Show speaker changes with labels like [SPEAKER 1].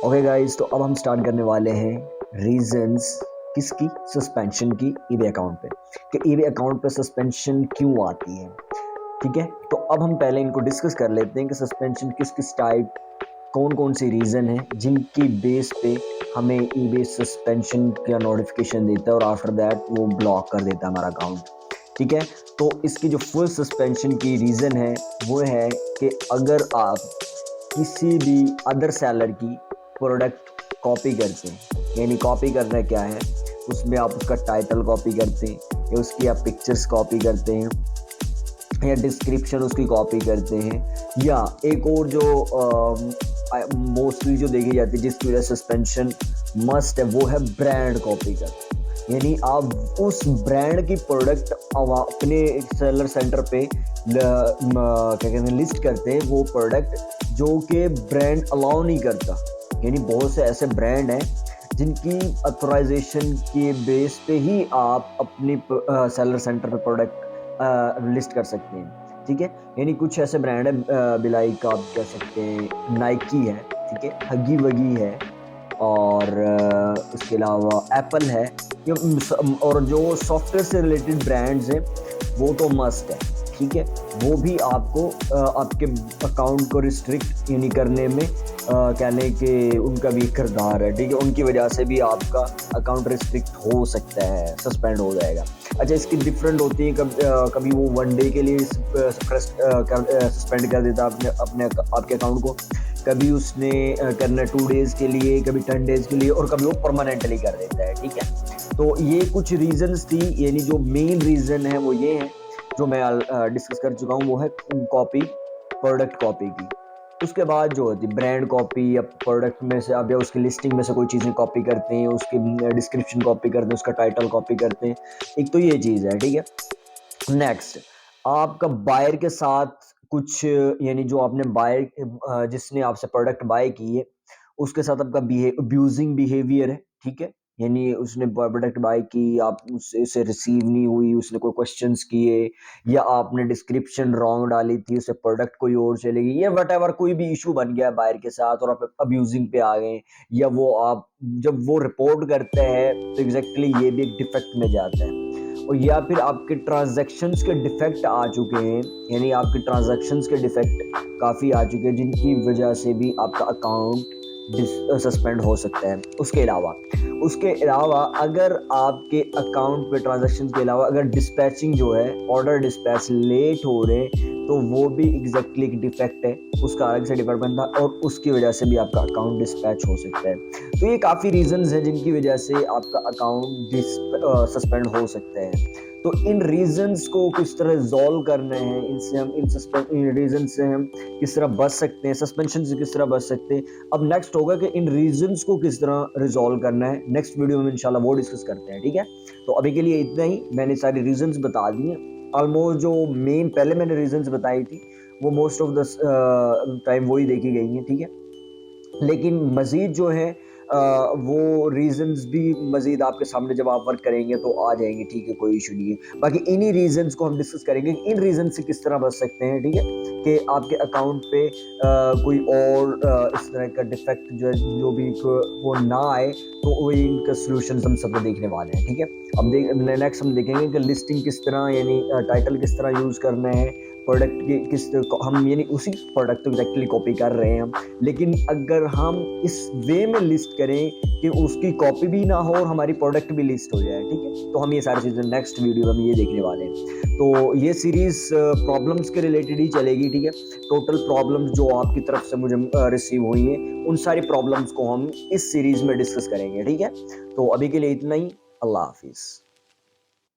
[SPEAKER 1] Okay guys, तो अब हम स्टार्ट करने वाले हैं रीजंस किसकी, सस्पेंशन की ईबे अकाउंट पे, कि ईबे अकाउंट पे सस्पेंशन क्यों आती है। ठीक है, तो अब हम पहले इनको डिस्कस कर लेते हैं कि सस्पेंशन किस किस टाइप, कौन कौन सी रीज़न है जिनकी बेस पे हमें ईबे सस्पेंशन का नोटिफिकेशन देता है और आफ्टर दैट वो ब्लॉक कर देता है हमारा अकाउंट। ठीक है, तो इसकी जो फुल सस्पेंशन की रीज़न है वो है कि अगर आप किसी भी अदर सेलर की प्रोडक्ट कॉपी करते हैं, यानी कॉपी करना क्या है, उसमें आप उसका टाइटल कॉपी करते हैं या उसकी आप पिक्चर्स कॉपी करते हैं या डिस्क्रिप्शन उसकी कॉपी करते हैं, या एक और जो मोस्टली जो देखी जाती है जिसकी वजह से सस्पेंशन मस्ट है वो है ब्रांड कॉपी कर, यानी आप उस ब्रांड की प्रोडक्ट अपने सेलर सेंटर पे क्या कहते हैं लिस्ट करते हैं, वो प्रोडक्ट जो कि ब्रांड अलाउ नहीं करता। यानी बहुत से ऐसे ब्रांड हैं जिनकी अथोराइजेशन के बेस पे ही आप अपनी सेलर सेंटर पे प्रोडक्ट लिस्ट कर सकते हैं। ठीक है, यानी कुछ ऐसे ब्रांड है, बिलाई का आप कह सकते हैं, नाइकी है, ठीक है, हगी वगी है, और उसके अलावा एप्पल है, और जो सॉफ्टवेयर से रिलेटेड ब्रांड्स हैं वो तो मस्ट है। ठीक है, वो भी आपको आपके अकाउंट को रिस्ट्रिक्ट यानी करने में कहने के उनका भी किरदार है। ठीक है, उनकी वजह से भी आपका अकाउंट रिस्ट्रिक्ट हो सकता है, सस्पेंड हो जाएगा। अच्छा, इसकी डिफरेंट होती है, कभी वो 1 डे के लिए सस्पेंड कर देता अपने अपने आपके अकाउंट को, कभी उसने करना 2 डेज़ के लिए, कभी 10 डेज़ के लिए, और कभी वो परमानेंटली कर देता है। ठीक है, तो ये कुछ रीजंस थी, यानी जो मेन रीज़न है वो ये है जो मैं डिस्कस कर चुका हूँ, वो है कॉपी, प्रोडक्ट कॉपी की। उसके बाद जो होती है ब्रांड कॉपी, या प्रोडक्ट में से आप या उसकी लिस्टिंग में से कोई चीज़ें कॉपी करते हैं, उसकी डिस्क्रिप्शन कॉपी करते हैं, उसका टाइटल कॉपी करते हैं। एक तो ये चीज़ है। ठीक है, नेक्स्ट, आपका बायर के साथ कुछ, यानी जो आपने बायर जिसने आपसे प्रोडक्ट बाय की है उसके साथ आपका अब्यूजिंग बिहेवियर है। ठीक है, यानी उसने प्रोडक्ट बाय की, आप उससे रिसीव नहीं हुई, उसने कोई क्वेश्चंस किए, या आपने डिस्क्रिप्शन रॉन्ग डाली थी, उससे प्रोडक्ट कोई और चले गई, या वट कोई भी इशू बन गया बायर के साथ और आप अब्यूजिंग पे आ गए, या वो आप जब वो रिपोर्ट करते हैं तो एग्जैक्टली ये भी एक डिफेक्ट में जाता है। और या फिर आपके ट्रांजैक्शंस के डिफेक्ट आ चुके हैं, यानी आपके ट्रांजैक्शंस के डिफेक्ट काफ़ी आ चुके हैं जिनकी वजह से भी आपका अकाउंट सस्पेंड हो सकता है। उसके अलावा अगर आपके अकाउंट पे ट्रांजैक्शन के अलावा अगर डिस्पैचिंग जो है, ऑर्डर डिस्पैच लेट हो रहे, तो वो भी एग्जैक्टली एक डिफेक्ट है, उसका अलग से डिपार्टमेंट था, और उसकी वजह से भी आपका अकाउंट डिस्पैच हो सकता है। तो ये काफ़ी रीजंस हैं जिनकी वजह से आपका अकाउंट सस्पेंड हो सकता है। तो इन रीजंस को किस तरह रिजॉल्व करना है, इनसे हम इन रीजन से हम किस तरह बच सकते हैं, सस्पेंशन से किस तरह बच सकते हैं, अब नेक्स्ट होगा कि इन रीजंस को किस तरह रिजॉल्व करना है। नेक्स्ट वीडियो में इंशाल्लाह वो डिस्कस करते हैं। ठीक है, तो अभी के लिए इतना ही, मैंने सारी रीजंस बता दिए ऑलमोस्ट। जो मेन पहले मैंने रीजंस बताई थी वो मोस्ट ऑफ द टाइम वही देखी गई हैं। ठीक है, लेकिन मज़ीद जो है वो रीज़न्स भी मज़ीद आपके सामने जब आप वर्क करेंगे तो आ जाएंगे। ठीक है, कोई इशू नहीं है। बाकी इन्हीं रीज़न्स को हम डिस्कस करेंगे, इन रीज़न से किस तरह बच सकते हैं। ठीक है, कि आपके अकाउंट पे कोई और इस तरह का डिफेक्ट जो है, जो भी वो ना आए, तो वही इनका सोल्यूशन हम सब देखने वाले हैं। ठीक है, अब नेक्स्ट हम देखेंगे कि लिस्टिंग किस तरह, यानी टाइटल किस तरह यूज़ करना है, प्रोडक्ट की किस हम यानी उसी प्रोडक्ट को एग्जैक्टली कॉपी कर रहे हैं हम, लेकिन अगर हम इस वे में लिस्ट करें कि उसकी कॉपी भी ना हो और हमारी प्रोडक्ट भी लिस्ट हो जाए। ठीक है, तो हम ये सारी चीज़ें नेक्स्ट वीडियो में ये देखने वाले हैं। तो ये सीरीज़ प्रॉब्लम्स के रिलेटेड ही चलेगी। ठीक है, टोटल प्रॉब्लम्स जो आपकी तरफ से मुझे रिसीव हुई हैं उन सारी प्रॉब्लम्स को हम इस सीरीज़ में डिस्कस करेंगे। ठीक है, तो अभी के लिए इतना ही। अल्लाह हाफिज़।